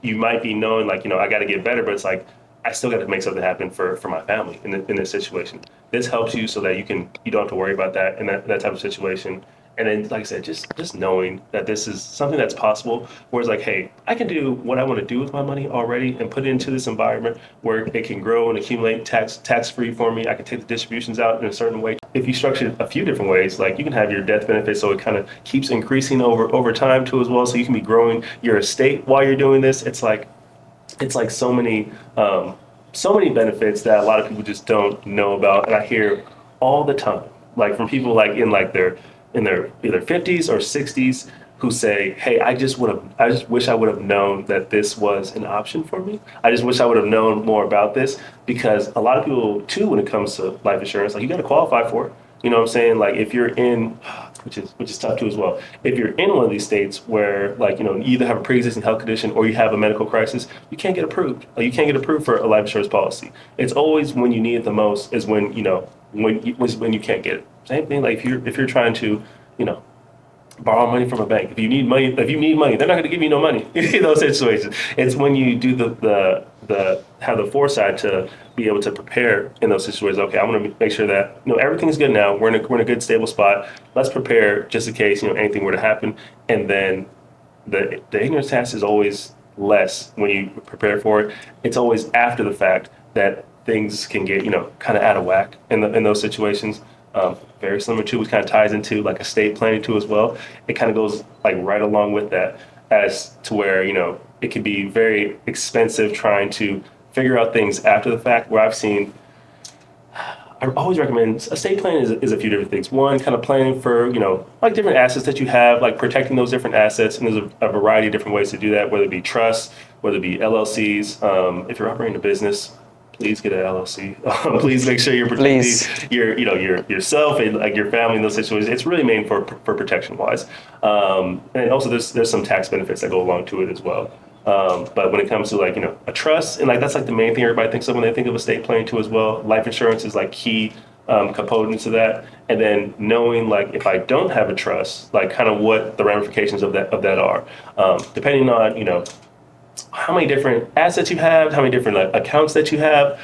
you might be knowing like, I got to get better, but it's like, I still got to make something happen for my family in this situation. This helps you so that you don't have to worry about that in that type of situation. And then, like I said, just knowing that this is something that's possible, where it's like, hey, I can do what I want to do with my money already and put it into this environment where it can grow and accumulate tax-free for me. I can take the distributions out in a certain way. If you structure it a few different ways, like you can have your death benefit so it kind of keeps increasing over time too as well. So you can be growing your estate while you're doing this. It's like so many benefits that a lot of people just don't know about, and I hear all the time, like from people like in their either 50s or 60s, who say, "Hey, I just wish I would have known that this was an option for me. I just wish I would have known more about this," because a lot of people too, when it comes to life insurance, like you got to qualify for it. You know what I'm saying? Like if you're in, which is tough too as well. If you're in one of these states where like you either have a pre-existing health condition or you have a medical crisis, you can't get approved. Like, you can't get approved for a life insurance policy. It's always when you need it the most is when when you can't get it. Same thing. Like if you're trying to borrow money from a bank. If you need money, they're not going to give you no money in those situations. It's when you do the have the foresight to be able to prepare in those situations. Okay, I want to make sure that everything's good now. We're in a good stable spot. Let's prepare just in case anything were to happen. And then the ignorance tax is always less when you prepare for it. It's always after the fact that things can get kind of out of whack in those situations. Very similar to, which kind of ties into like estate planning too as well. It kind of goes like right along with that, as to where it can be very expensive trying to figure out things after the fact. Where I always recommend estate planning is a few different things. One, kind of planning for like different assets that you have, like protecting those different assets, and there's a variety of different ways to do that, whether it be trusts, whether it be LLCs. If you're operating a business, please get an LLC. Please make sure you're protecting yourself and like your family in those situations. It's really made for protection wise, and also there's some tax benefits that go along to it as well. But when it comes to like a trust, and like that's like the main thing everybody thinks of when they think of estate planning too as well. Life insurance is like key components of that, and then knowing like if I don't have a trust, like kind of what the ramifications of that are, depending on how many different assets you have, how many different accounts that you have.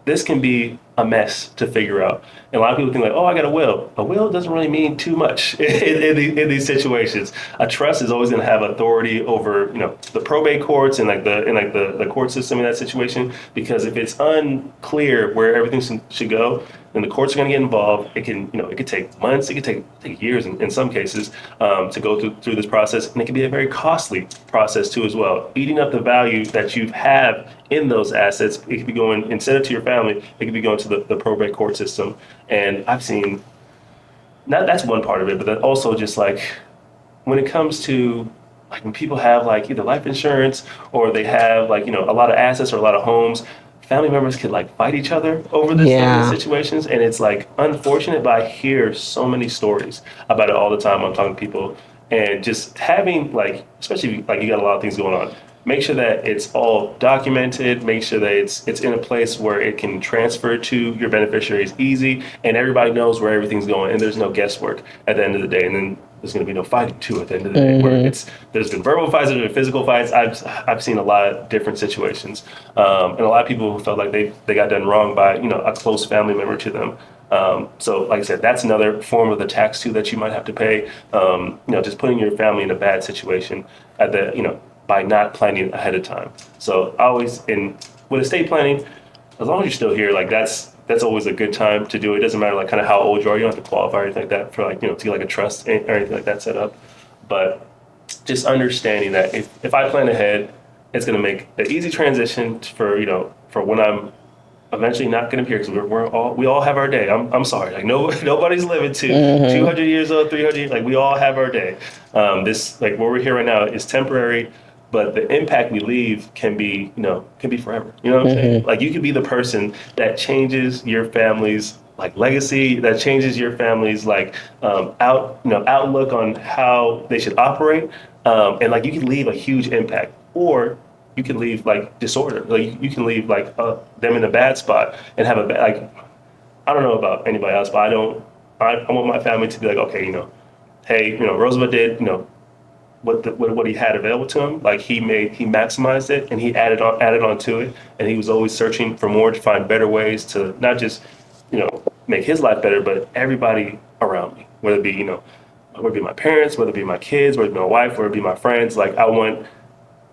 This can be a mess to figure out. And a lot of people think like, oh, I got a will. A will doesn't really mean too much in these situations. A trust is always going to have authority over, the probate courts and the court system in that situation. Because if it's unclear where everything should go, then the courts are going to get involved. It can, it could take months. It could take years in some cases to go through this process, and it can be a very costly process too as well. Eating up the value that you have in those assets. It could be going, instead of to your family, it could be going to the probate court system. And I've seen, that's one part of it, but then also just like when it comes to like when people have like either life insurance or they have like, a lot of assets or a lot of homes, family members could like fight each other over this situations. And it's like unfortunate, but I hear so many stories about it all the time. I'm talking to people, and just having like, especially like you got a lot of things going on, make sure that it's all documented, make sure that it's in a place where it can transfer to your beneficiaries easy, and everybody knows where everything's going, and there's no guesswork at the end of the day. And then there's going to be no fighting too at the end of the day. Where there's been verbal fights, there's been physical fights. I've seen a lot of different situations, and a lot of people who felt like they got done wrong by a close family member to them. So like I said, that's another form of the tax too that you might have to pay. Just putting your family in a bad situation at the by not planning ahead of time. So always with estate planning, as long as you're still here, like that's always a good time to do it. It doesn't matter like kind of how old you are. You don't have to qualify or anything like that for like to get like a trust or anything like that set up. But just understanding that if I plan ahead, it's going to make an easy transition for when I'm eventually not going to be here, because we all have our day. I'm sorry, like nobody's living to 200 years old, 300 years. Like we all have our day. This like where we're here right now is temporary. But the impact we leave can be forever. You know what I'm saying? Like you could be the person that changes your family's like legacy, that changes your family's like outlook on how they should operate, and like you can leave a huge impact, or you can leave like disorder. Like you can leave like them in a bad spot and have like I don't know about anybody else, but I want my family to be like, okay, hey, Roosevelt did what he had available to him. Like he maximized it, and he added on to it, and he was always searching for more to find better ways to not just make his life better, but everybody around me, whether it be my parents, whether it be my kids, whether it be my wife, whether it be my friends. Like I want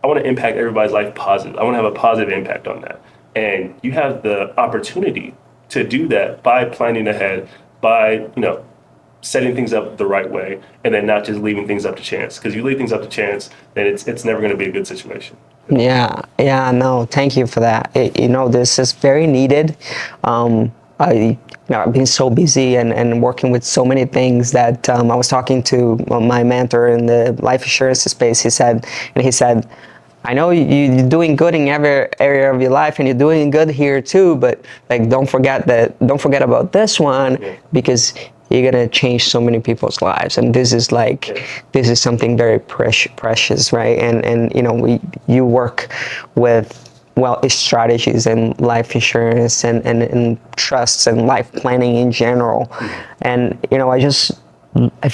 to impact everybody's life positive. I want to have a positive impact on that, and you have the opportunity to do that by planning ahead, by setting things up the right way, and then not just leaving things up to chance. Because you leave things up to chance, then it's never going to be a good situation. Yeah, no, thank you for that. This is very needed. I've been so busy and working with so many things that I was talking to my mentor in the life insurance space. He said, I know you're doing good in every area of your life, and you're doing good here too, but like don't forget about this one, because you're gonna change so many people's lives, and this is something very precious, right? And you work with strategies and life insurance and trusts and life planning in general, and I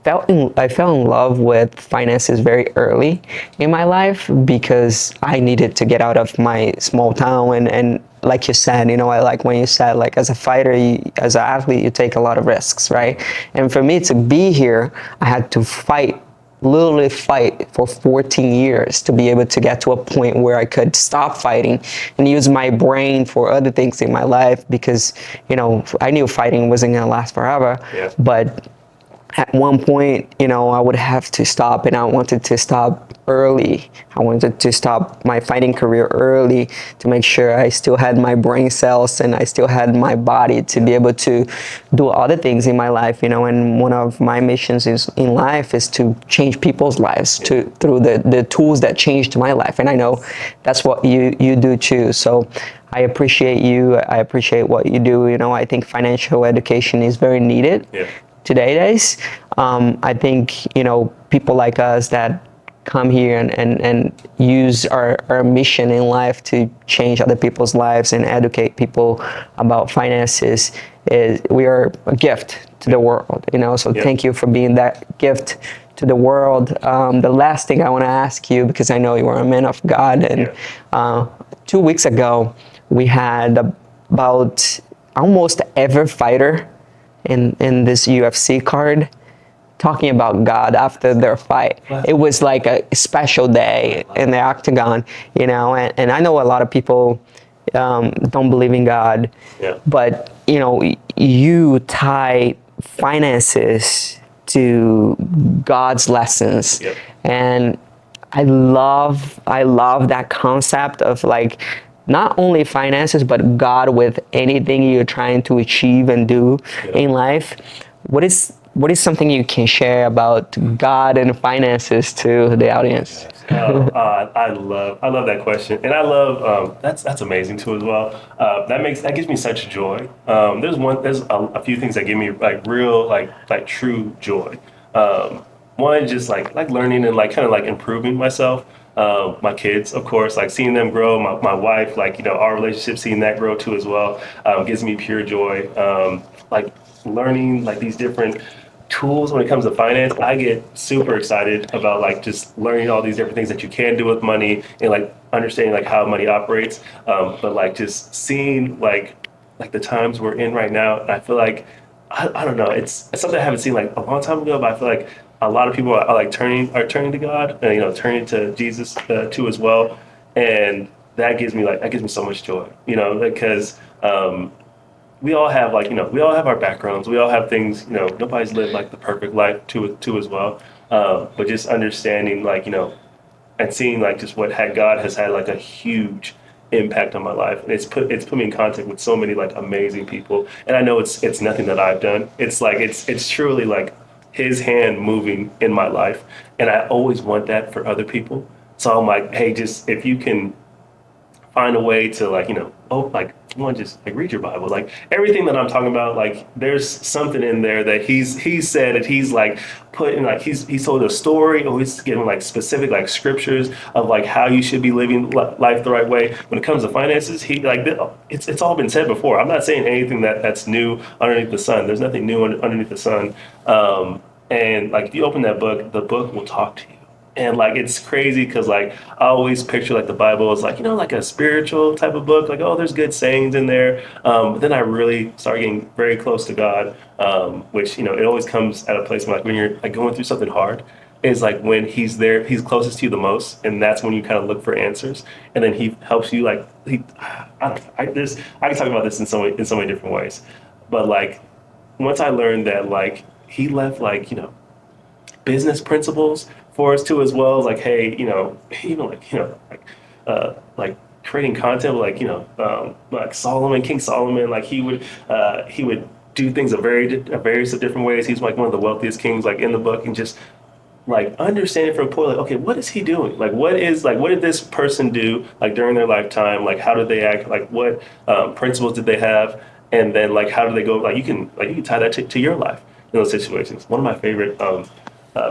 fell in love with finances very early in my life because I needed to get out of my small town, and like you said, I like when you said, like, as a fighter, as an athlete, you take a lot of risks, right? And for me to be here, I had to literally fight for 14 years to be able to get to a point where I could stop fighting and use my brain for other things in my life, because I knew fighting wasn't gonna last forever. But at one point, I would have to stop, and I wanted to stop early. I wanted to stop my fighting career early to make sure I still had my brain cells and I still had my body to be able to do other things in my life, and one of my missions in life is to change people's lives through the tools that changed my life. And I know that's what you do too. So I appreciate you. I appreciate what you do. I think financial education is very needed. Today's I think people like us that come here and use our mission in life to change other people's lives and educate people about finances, we are a gift to the world, so thank you for being that gift to the world. The last thing I want to ask you, because I know you are a man of God, and 2 weeks ago we had about almost every fighter in this UFC card talking about God after their fight. Wow. It was like a special day in the octagon, and I know a lot of people don't believe in God, but you tie finances to God's lessons, and I love that concept of like not only finances, but God with anything you're trying to achieve and do in life. What is something you can share about God and finances to the audience? I love that question, and I love that's amazing too as well. That gives me such joy. There's a few things that give me like real like true joy. One, just like learning and like kind of like improving myself. My kids, of course, like seeing them grow. My wife, like our relationship, seeing that grow too as well, gives me pure joy. Like learning like these different tools when it comes to finance, I get super excited about like just learning all these different things that you can do with money and like understanding like how money operates. But like just seeing like the times we're in right now, and I feel like I don't know, it's something I haven't seen like a long time ago, but I feel like a lot of people are like turning to God and turning to Jesus too as well, and that gives me so much joy, because we all have like we all have our backgrounds, we all have things, nobody's lived like the perfect life too as well, but just understanding like and seeing like just what had God has had like a huge impact on my life, and it's put me in contact with so many like amazing people, and I know it's nothing that I've done. It's like it's truly like His hand moving in my life, and I always want that for other people. So I'm like, hey, just if you can find a way to like like one, just like read your Bible, like everything that I'm talking about, like there's something in there that he's said, that he's like put in, like he's told a story, or he's given like specific like scriptures of like how you should be living life the right way. When it comes to finances, he like it's all been said before. I'm not saying anything that's new underneath the sun. There's nothing new underneath the sun. And like if you open that book, the book will talk to you. And like it's crazy because like I always picture like the Bible as like like a spiritual type of book, like oh there's good sayings in there, but then I really start getting very close to God, which it always comes at a place where like when you're like going through something hard, is like when He's there, He's closest to you the most, and that's when you kind of look for answers, and then He helps you like I don't know, I can talk about this in so many different ways, but like once I learned that like He left like business principles for us too as well, as like hey even like like creating content like like King Solomon, like he would do things a various of different ways. He's like one of the wealthiest kings like in the book, and just like understanding from a point like okay, what is he doing, like what did this person do like during their lifetime, like how did they act, like what principles did they have, and then like how do they go, like you can tie that to your life in those situations. One of my favorite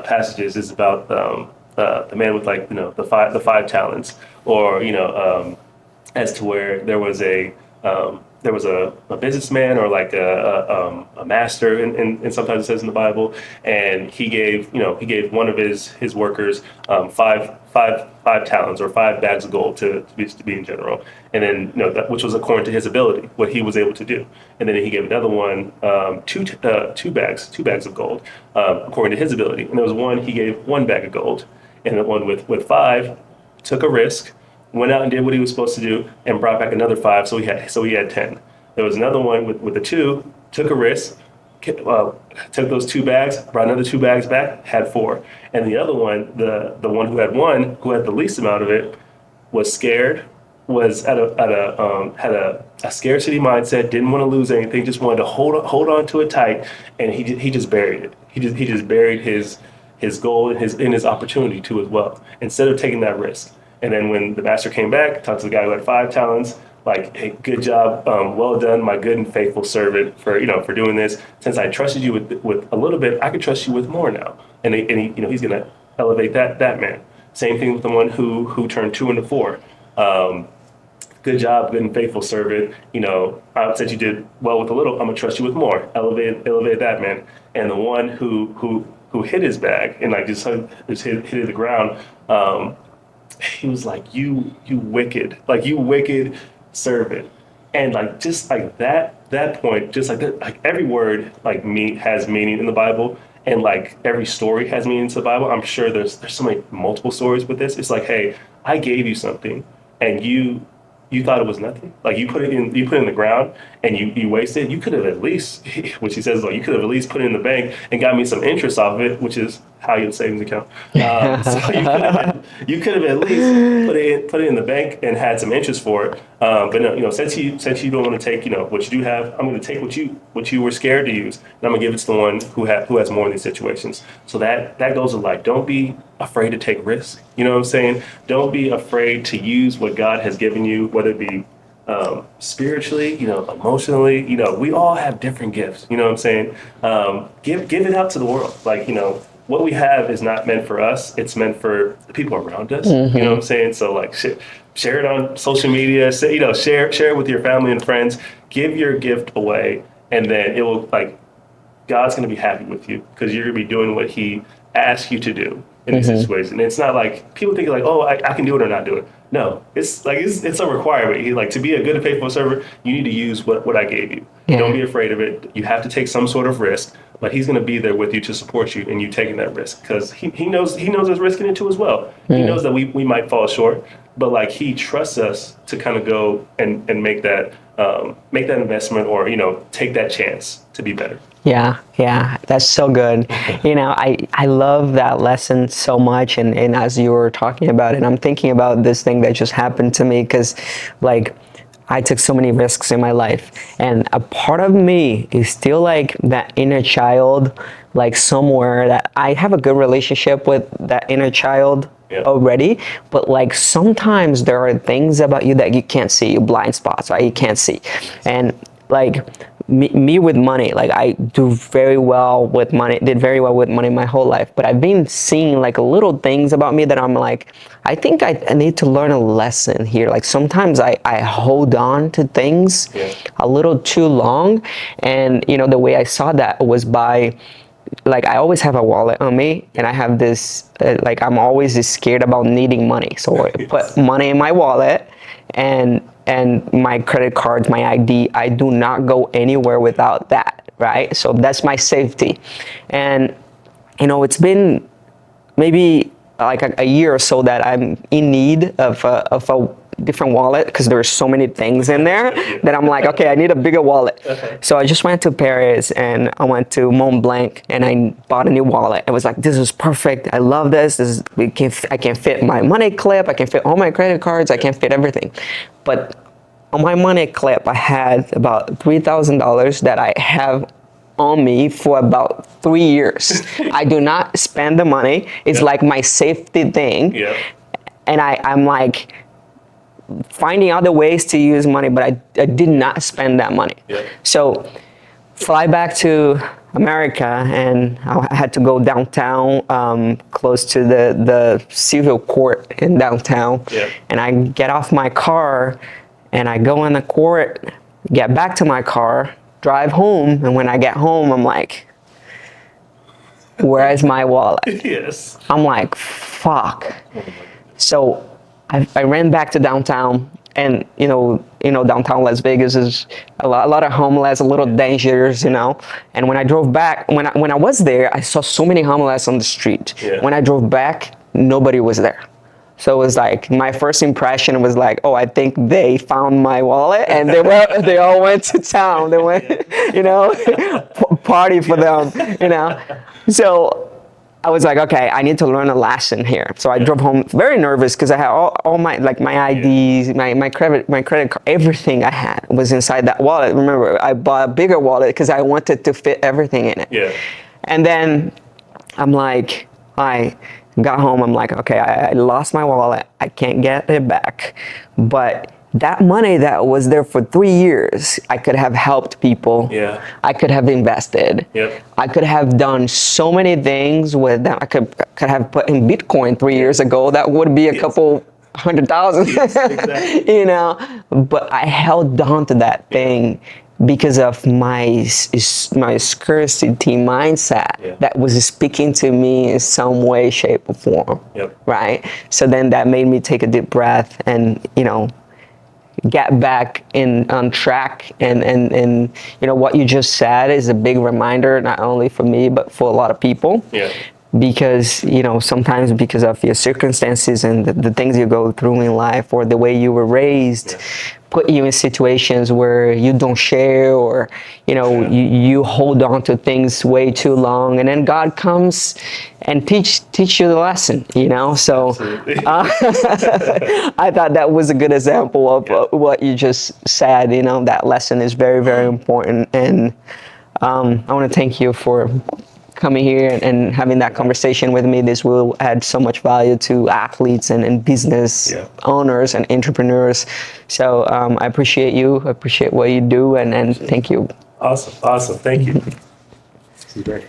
passages is about the man with like the five talents, or as to where there was a businessman, or like a master, and sometimes it says in the Bible, and he gave one of his workers five talents, or 5 bags of gold to be in general, and then which was according to his ability, what he was able to do, and then he gave another one two bags of gold according to his ability, and there was one he gave 1 bag of gold, and the one with 5 took a risk, went out and did what he was supposed to do, and brought back another 5, so he had 10. There was another one with the 2, took a risk, took those 2 bags, brought another 2 bags back, had 4. And the other one, the one who had 1, who had the least amount of it, was scared, was had a scarcity mindset, didn't want to lose anything, just wanted to hold on to it tight, and he just buried it. He just buried his goal and his opportunity too as well, instead of taking that risk. And then when the master came back, talked to the guy who had 5 talents, like, hey, good job, well done, my good and faithful servant, for doing this. Since I trusted you with a little bit, I can trust you with more now. And he's gonna elevate that man. Same thing with the one who turned 2 into 4. Good job, good and faithful servant. I said you did well with a little, I'm gonna trust you with more. Elevate that man. And the one who hit his bag and like just hit the ground. He was like, you wicked servant. And like just like that point, just like that, like every word like has meaning in the Bible, and like every story has meaning in the Bible. I'm sure there's so many multiple stories with this. It's like, hey, I gave you something, and you thought it was nothing. Like you put it in the ground, and you wasted it. You could have at least, which he says, like you could have at least put it in the bank and got me some interest off of it, which is high yield savings account. So you could have at least put it in the bank and had some interest for it. But no, since you don't want to take what you do have, I'm going to take what you were scared to use, and I'm going to give it to the one who has more in these situations. So that goes with life. Don't be afraid to take risks. You know what I'm saying? Don't be afraid to use what God has given you, whether it be spiritually, emotionally. We all have different gifts. You know what I'm saying? Give it out to the world. Like, what we have is not meant for us. It's meant for the people around us. Mm-hmm. You know what I'm saying? So like share it on social media. Say, share it with your family and friends. Give your gift away, and then it will like God's going to be happy with you because you're going to be doing what He asked you to do in this situation. And it's not like people think like, oh, I can do it or not do it. No, it's like it's a requirement. He, like, to be a good and faithful servant, you need to use what I gave you. Yeah. Don't be afraid of it. You have to take some sort of risk, but He's going to be there with you to support you in you taking that risk because he knows there's risk in it too as well. He knows that we might fall short, but like He trusts us to kind of go and make that investment or take that chance to be better. Yeah, that's so good. I love that lesson so much. And as you were talking about it, I'm thinking about this thing that just happened to me because, like, I took so many risks in my life. And a part of me is still like that inner child, like somewhere that I have a good relationship with that inner child already. But like sometimes there are things about you that you can't see, blind spots, right? You can't see. And like, me with money, like I do very well with money, did very well with money my whole life, but I've been seeing like little things about me that I'm like, I think I need to learn a lesson here. Like sometimes I hold on to things a little too long. And the way I saw that was by, like, I always have a wallet on me and I have this, like, I'm always scared about needing money. So I put money in my wallet and my credit cards, my ID, I do not go anywhere without that, right? So that's my safety. And, it's been maybe like a year or so that I'm in need of a different wallet because there's so many things in there that I'm like, okay, I need a bigger wallet. So I just went to Paris and I went to Mont Blanc and I bought a new wallet. It was like, this is perfect. I love this. I can fit my money clip. I can fit all my credit cards. I can fit everything. But on my money clip, I had about $3,000 that I have on me for about 3 years. I do not spend the money. It's like my safety thing. And I'm like finding other ways to use money, but I did not spend that money. So fly back to America and I had to go downtown, close to the civil court in downtown. And I get off my car and I go in the court, get back to my car, drive home, and when I get home, I'm like, where is my wallet? I'm like, fuck. So I ran back to downtown, and downtown Las Vegas is a lot of homeless, a little dangerous, And when I drove back, when I was there, I saw so many homeless on the street. When I drove back, nobody was there. So it was like, my first impression was like, oh, I think they found my wallet and they all went to town. They went, party for them, So I was like, okay, I need to learn a lesson here. So I drove home very nervous because I had all my, like, my IDs, my credit card, everything I had was inside that wallet. Remember, I bought a bigger wallet because I wanted to fit everything in it. And then I'm like, I got home, I'm like, okay, I lost my wallet. I can't get it back. But that money that was there for 3 years, I could have helped people. I could have invested. I could have done so many things with them. I could have put in Bitcoin 3 years ago. That would be a couple 100,000, But I held on to that thing because of my scarcity mindset that was speaking to me in some way, shape, or form, right? So then that made me take a deep breath and, get back on track. And what you just said is a big reminder, not only for me, but for a lot of people. Because, sometimes because of your circumstances and the things you go through in life or the way you were raised, put you in situations where you don't share or, you hold on to things way too long. And then God comes and teach you the lesson, So I thought that was a good example of what you just said, that lesson is very, very important. And I want to thank you for coming here and having that conversation with me. This will add so much value to athletes and business owners and entrepreneurs. So I appreciate you. I appreciate what you do, and thank you. Awesome. Thank you. This is great.